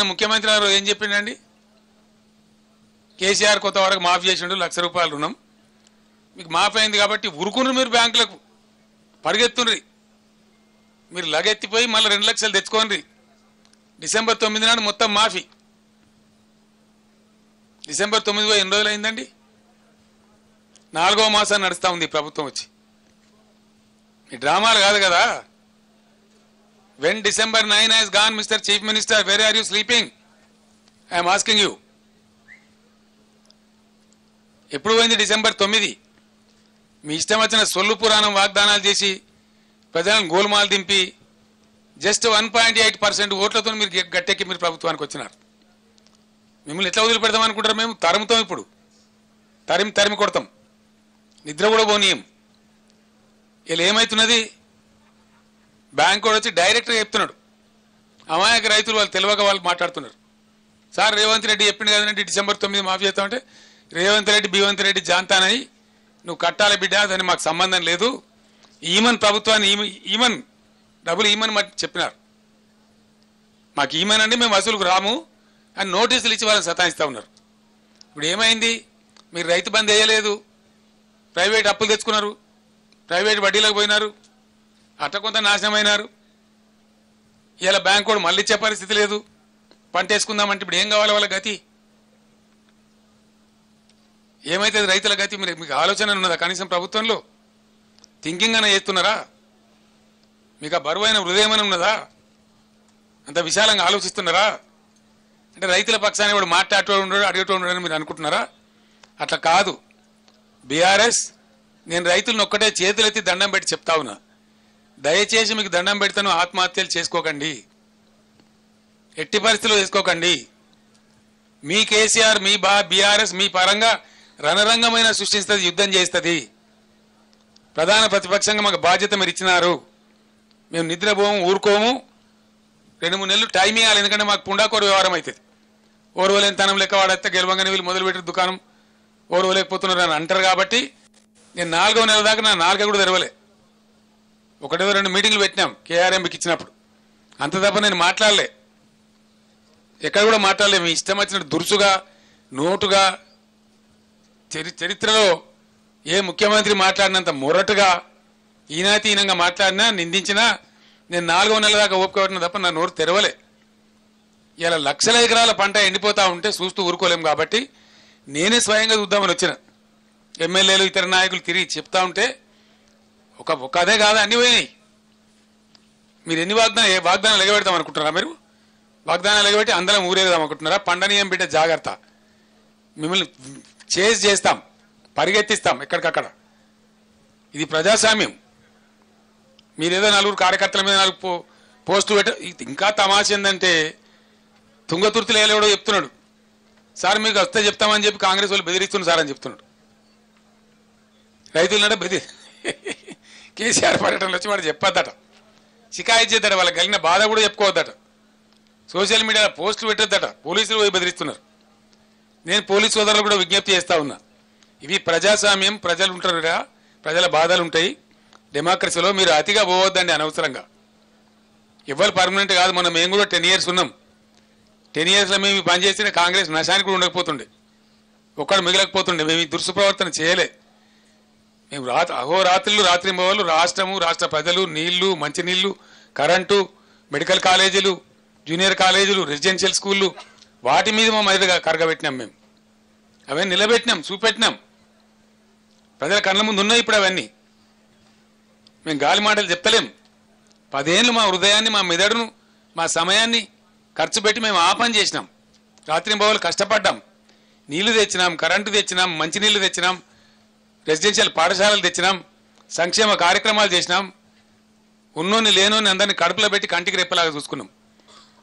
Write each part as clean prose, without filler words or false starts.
ముఖ్యమంత్రి గారు ఏం చెప్పిండండి? కేసీఆర్ కొత్త వరకు మాఫీ చేసిండు, ₹1,00,000 రుణం మీకు మాఫీ అయింది కాబట్టి ఉరుకున్నారు. మీరు బ్యాంకులకు పరిగెత్తుండ్రి, మీరు లగెత్తిపోయి మళ్ళీ 2 లక్షలు తెచ్చుకోండి. డిసెంబర్ 9 నాడు మొత్తం మాఫీ. డిసెంబర్ 9 పోయి ఎన్ని రోజులు అయిందండి? 4వ మాసం నడుస్తూ ఉంది ప్రభుత్వం వచ్చి. ఈ డ్రామాలు కాదు కదా. When December 9 has gone, Mr. Chief Minister, where are you sleeping? I am asking you. ఎప్పుడు పోయింది డిసెంబర్ 9? మీ ఇష్టం వచ్చిన సొల్లు పురాణం వాగ్దానాలు చేసి ప్రజలను గోల్మాల్ దింపి జస్ట్ 1.8% ఓట్లతో మీరు గట్టెక్కి మీరు ప్రభుత్వానికి వచ్చినారు. మిమ్మల్ని ఎట్లా వదిలిపెడతాం అనుకుంటారు? మేము తరుముతాం, ఇప్పుడు తరిమి కొడతాం, నిద్ర కూడా పోనీయం. ఇలా ఏమవుతున్నది? బ్యాంకు వచ్చి డైరెక్ట్గా చెప్తున్నాడు. అమాయక రైతులు వాళ్ళు తెలియక వాళ్ళు మాట్లాడుతున్నారు. సార్ రేవంత్ రెడ్డి చెప్పింది కదండి డిసెంబర్ 9 మాఫీ చేస్తామంటే, రేవంత్ రెడ్డి బీవంత్ రెడ్డి జాంతానని నువ్వు కట్టాలి బిడ్డ, దాన్ని మాకు సంబంధం లేదు, ఈమన్ ప్రభుత్వాన్ని ఈమన్ డబ్బులు ఈమన్ చెప్పినారు. మాకు ఈమన్ అండి, మేము వసూలుకు రాము అని నోటీసులు ఇచ్చి వాళ్ళని సతాయిస్తూ ఉన్నారు. ఇప్పుడు ఏమైంది? మీరు రైతు బంద్ వేయలేదు, ప్రైవేట్ అప్పులు తెచ్చుకున్నారు, ప్రైవేట్ వడ్డీలకు పోయినారు, అట్ట కొంత నాశనమైనారు. ఇలా బ్యాంకు కూడా మళ్ళీ ఇచ్చే పరిస్థితి లేదు. పంట వేసుకుందామంటే ఇప్పుడు ఏం కావాలి వాళ్ళ గతి? ఏమైతుంది రైతుల గతి? మీకు ఆలోచన ఉన్నదా? కనీసం ప్రభుత్వంలో థింకింగ్ అన్న చేస్తున్నారా? మీకు ఆ బరువైన హృదయం ఉన్నదా? అంత విశాలంగా ఆలోచిస్తున్నారా? అంటే రైతుల పక్షాన్ని కూడా మాట్లాడేటోడు ఉండడు, అడిగేటోడు ఉండడు మీరు అనుకుంటున్నారా? అట్లా కాదు. బీఆర్ఎస్, నేను రైతులను ఒక్కటే చేతులెత్తి దండం పెట్టి చెప్తా ఉన్నా, దయచేసి మీకు దండం పెడతాను, ఆత్మహత్యలు చేసుకోకండి, ఎట్టి పరిస్థితుల్లో చేసుకోకండి. మీ కేసీఆర్, మీ బీఆర్ఎస్ మీ పరంగా రణరంగమైన సృష్టిస్తుంది, యుద్ధం చేస్తుంది. ప్రధాన ప్రతిపక్షంగా మాకు బాధ్యత మీరు ఇచ్చినారు. మేము నిద్రపోము, ఊరుకోము. 2-3 నెలలు టైం ఇవ్వాలి, ఎందుకంటే మాకు పుండాకోరు వ్యవహారం అవుతుంది. ఓర్వలేని తనం లెక్క వాడైతే గెలవంగానే వీళ్ళు మొదలుపెట్టిన దుకాణం ఓర్వలేకపోతున్నారు అని అంటారు. కాబట్టి నేను 4వ నెల దాకా నా నాలుక కూడా తెరవలే. 1-2 మీటింగ్లు పెట్టినాం కేఆర్ఎంకి ఇచ్చినప్పుడు, అంత తప్ప నేను మాట్లాడలే, ఎక్కడ కూడా మాట్లాడలే. మీ ఇష్టం వచ్చినట్టు దురుసుగా నోటుగా చరిత్రలో ఏ ముఖ్యమంత్రి మాట్లాడినంత మొరటుగా ఈనాతీనంగా మాట్లాడినా నిందించినా నేను 4వ నెల దాకా ఓపిక పట్టిన తప్ప నా నోరు తెరవలే. ఇలా లక్షల ఎకరాల పంట ఎండిపోతూ ఉంటే చూస్తూ ఊరుకోలేం. కాబట్టి నేనే స్వయంగా చూద్దామని వచ్చిన. ఎమ్మెల్యేలు ఇతర నాయకులు తిరిగి చెప్తా ఉంటే ఒక అదే కాదా అన్ని పోయినాయి. మీరు ఎన్ని వాగ్దానాలు ఎగబెడతాం అనుకుంటున్నారా? మీరు వాగ్దానాలు ఎగబెట్టి అందరం ఊరేగదాం అనుకుంటున్నారా? పండనీయం బిడ్డ జాగ్రత్త, మిమ్మల్ని చేస్తాం, పరిగెత్తిస్తాం ఎక్కడికక్కడ. ఇది ప్రజాస్వామ్యం. మీరేదో 4 కార్యకర్తల మీద 4 పోస్టులు ఇంకా తమాష ఏంటంటే, తుంగతుర్తిలో ఎవడో చెప్తున్నాడు, సార్ మీకు వస్తే చెప్తామని చెప్పి కాంగ్రెస్ వాళ్ళు బెదిరిస్తున్నారు సార్ అని చెప్తున్నాడు. రైతులనట కేసీఆర్ పర్యటనలో వచ్చి వాడు చెప్పొద్దట, షికాయత్ చేద్దట, వాళ్ళకి కలిగిన బాధ కూడా చెప్పుకోవద్దట, సోషల్ మీడియాలో పోస్టులు పెట్టొద్దట, పోలీసులు పోయి బెదిరిస్తున్నారు. నేను పోలీసు సోదరులు కూడా విజ్ఞప్తి చేస్తా ఉన్నా, ఇవి ప్రజాస్వామ్యం, ప్రజలు ఉంటారు, ప్రజల బాధలు ఉంటాయి. డెమోక్రసీలో మీరు అతిగా పోవద్దండి అనవసరంగా. ఇవ్వాలి పర్మనెంట్ కాదు. మేము కూడా 10 years ఉన్నాం. 10 yearsలో మేము పనిచేసిన కాంగ్రెస్ నశానికి కూడా ఉండకపోతుండే, ఒక్కడు మిగలకపోతుండే. మేము ఈ దుష్ప్రవర్తన చేయలే. మేము అహోరాత్రులు రాత్రింబవళ్ళు రాష్ట్రము, రాష్ట్ర ప్రజలు, నీళ్లు, మంచినీళ్లు, కరెంటు, మెడికల్ కాలేజీలు, జూనియర్ కాలేజీలు, రెసిడెన్షియల్ స్కూళ్ళు, వాటి మీద మా మీదుగా కరగబెట్టినాం. మేము అవన్నీ నిలబెట్టినాం, చూపెట్టినాం. ప్రజల కళ్ళ ముందు ఉన్నాయి ఇప్పుడు అవన్నీ. మేము గాలి మాటలు చెప్తలేం. 10 ఏళ్ళు మా హృదయాన్ని, మా మెదడును, మా సమయాన్ని ఖర్చు పెట్టి మేము ఆ పని చేసినాం. రాత్రింబవళ్ళు కష్టపడ్డాం. నీళ్లు తెచ్చినాం, కరెంటు తెచ్చినాం, మంచినీళ్లు తెచ్చినాం, రెసిడెన్షియల్ పాఠశాలలు తెచ్చినాం, సంక్షేమ కార్యక్రమాలు చేసినాం. ఉన్నోని లేనోని అందరినీ కడుపులో పెట్టి కంటికి రెప్పలాగా చూసుకున్నాం.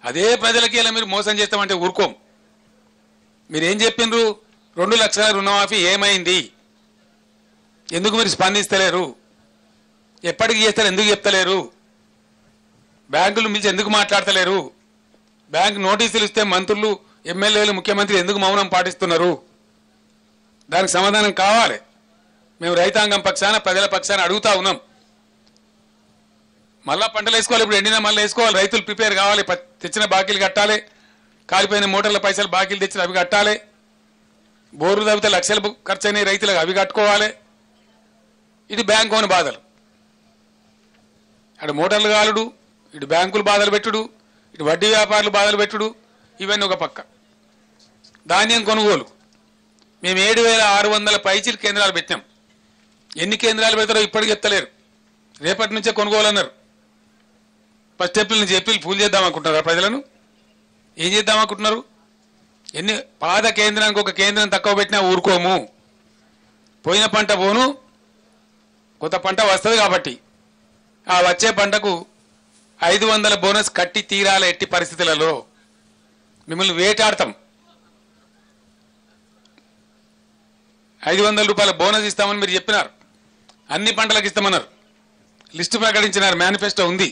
అదే ప్రజలకి ఇలా మీరు మోసం చేస్తామంటే ఊరుకోం. మీరేం చెప్పిండ్రు? 2 లక్షల రుణమాఫీ ఏమైంది? ఎందుకు మీరు స్పందిస్తలేరు? ఎప్పటికి చేస్తారు? ఎందుకు చెప్తలేరు? బ్యాంకులు మించి ఎందుకు మాట్లాడతలేరు? బ్యాంకు నోటీసులు ఇస్తే మంత్రులు, ఎమ్మెల్యేలు, ముఖ్యమంత్రి ఎందుకు మౌనం పాటిస్తున్నారు? దానికి సమాధానం కావాలి. మేము రైతాంగం పక్షాన, ప్రజల పక్షాన అడుగుతా ఉన్నాం. మళ్ళా పంటలు వేసుకోవాలి. ఇప్పుడు ఎండినా మళ్ళీ వేసుకోవాలి. రైతులు ప్రిపేర్ కావాలి, తెచ్చిన బాకీలు కట్టాలి, కాలిపోయిన మోటార్ల పైసలు బాకీలు తెచ్చి అవి కట్టాలి, బోర్లు తవ్వితే లక్షలు ఖర్చు అయినాయి రైతులకు అవి కట్టుకోవాలి. ఇది బ్యాంకు అని బాధలు, అటు మోటార్లు కాలుడు, ఇటు బ్యాంకులు బాధలు పెట్టుడు, ఇటు వడ్డీ వ్యాపారులు బాధలు పెట్టుడు, ఇవన్నీ ఒక పక్క. ధాన్యం కొనుగోలు మేము 7,600 పైచీలు కేంద్రాలు పెట్టాం. ఎన్ని కేంద్రాలు పెడతారో ఇప్పటికి ఎత్తలేరు. రేపటి నుంచే కొనుగోలు అన్నారు. ఫస్ట్ ఏప్రిల్ నుంచి ఏప్రిల్ ఫుల్ చేద్దాం అనుకుంటున్నారా ప్రజలను? ఏం చేద్దాం అనుకుంటున్నారు? ఎన్ని పాత కేంద్రానికి ఒక కేంద్రం తక్కువ పెట్టినా ఊరుకోము. పోయిన పంట పోను, కొత్త పంట వస్తుంది కాబట్టి ఆ వచ్చే పంటకు 500 బోనస్ కట్టి తీరాల. ఎట్టి పరిస్థితులలో మిమ్మల్ని వేటాడతాం. 500 రూపాయల బోనస్ ఇస్తామని మీరు చెప్పినారు, అన్ని పంటలకు ఇస్తామన్నారు, లిస్టు ప్రకటించినారు, మేనిఫెస్టో ఉంది.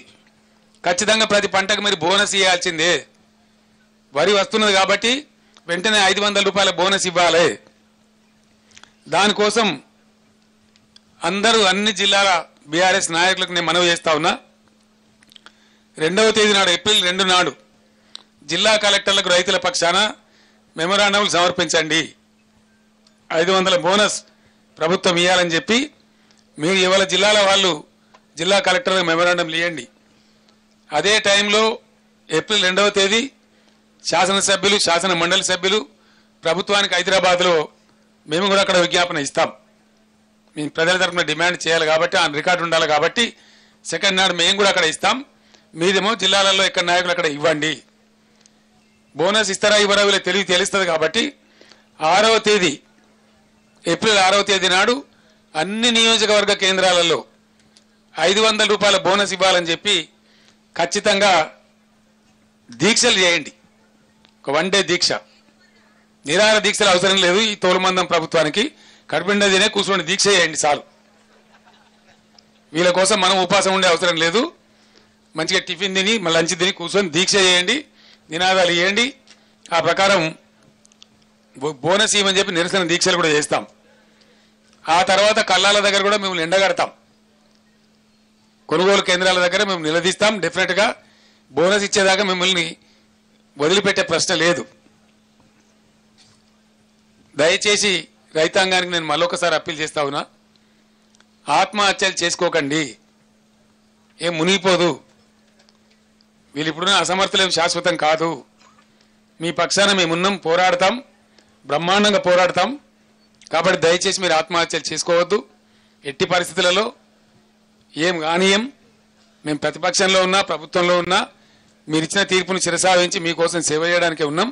ఖచ్చితంగా ప్రతి పంటకు మీరు బోనస్ ఇవ్వాల్సిందే. వరి వస్తున్నది కాబట్టి వెంటనే 500 రూపాయల బోనస్ ఇవ్వాలి. దానికోసం అందరూ అన్ని జిల్లాల బీఆర్ఎస్ నాయకులకు నేను మనవి చేస్తా ఉన్నా. 2వ తేదీ నాడు, ఏప్రిల్ 2 నాడు జిల్లా కలెక్టర్లకు రైతుల పక్షాన మెమొరాండంలు సమర్పించండి. 500 బోనస్ ప్రభుత్వం ఇవ్వాలని చెప్పి మీరు ఇవాళ జిల్లాల వాళ్ళు జిల్లా కలెక్టర్లకు మెమొరాండంలు ఇవ్వండి. అదే టైంలో ఏప్రిల్ 2వ తేదీ శాసనసభ్యులు, శాసన మండలి సభ్యులు ప్రభుత్వానికి హైదరాబాద్లో మేము కూడా అక్కడ విజ్ఞాపన ఇస్తాం. మేము ప్రజల తరఫున డిమాండ్ చేయాలి కాబట్టి, ఆ రికార్డు ఉండాలి కాబట్టి 2nd నాడు మేము కూడా అక్కడ ఇస్తాం. మీదేమో జిల్లాలలో ఎక్కడ నాయకులు అక్కడ ఇవ్వండి. బోనస్ ఇస్తారా ఇవ్వరా వీళ్ళకి తెలుస్తుంది కాబట్టి 6వ తేదీ, ఏప్రిల్ 6వ తేదీ నాడు అన్ని నియోజకవర్గ కేంద్రాలలో 500 రూపాయల బోనస్ ఇవ్వాలని చెప్పి ఖచ్చితంగా దీక్షలు చేయండి. ఒక 1 డే దీక్ష, నిరాహార దీక్షలు అవసరం లేదు. ఈ తోలుమందం ప్రభుత్వానికి కడుపుండా తినే కూర్చొని దీక్ష చేయండి చాలు. వీళ్ళ కోసం మనం ఉపాసం ఉండే అవసరం లేదు. మంచిగా టిఫిన్ తిని లంచ్ తిని కూర్చొని దీక్ష చేయండి, నినాదాలు ఇవ్వండి. ఆ ప్రకారం బోనస్ ఇవ్వని చెప్పి నిరసన దీక్షలు కూడా చేస్తాం. ఆ తర్వాత కల్లాల దగ్గర కూడా మేము ఎండగడతాం. కొనుగోలు కేంద్రాల దగ్గర మేము నిలదీస్తాం. డెఫినెట్గా బోనస్ ఇచ్చేదాకా మిమ్మల్ని వదిలిపెట్టే ప్రశ్న లేదు. దయచేసి రైతాంగానికి నేను మళ్ళొకసారి అప్పీల్ చేస్తా ఉన్నా, ఆత్మహత్యలు చేసుకోకండి. ఏం మునిగిపోదు. వీళ్ళు ఇప్పుడున్న అసమర్థులేం శాశ్వతం కాదు. మీ పక్షాన మేమున్నాం, పోరాడతాం, బ్రహ్మాండంగా పోరాడతాం. కాబట్టి దయచేసి మీరు ఆత్మహత్యలు చేసుకోవద్దు. ఎట్టి పరిస్థితులలో ఏం కానీయం. మేము ప్రతిపక్షంలో ఉన్నా ప్రభుత్వంలో ఉన్నా మీరు ఇచ్చిన తీర్పును శిరసావహించి మీకోసం సేవ చేయడానికే ఉన్నాం.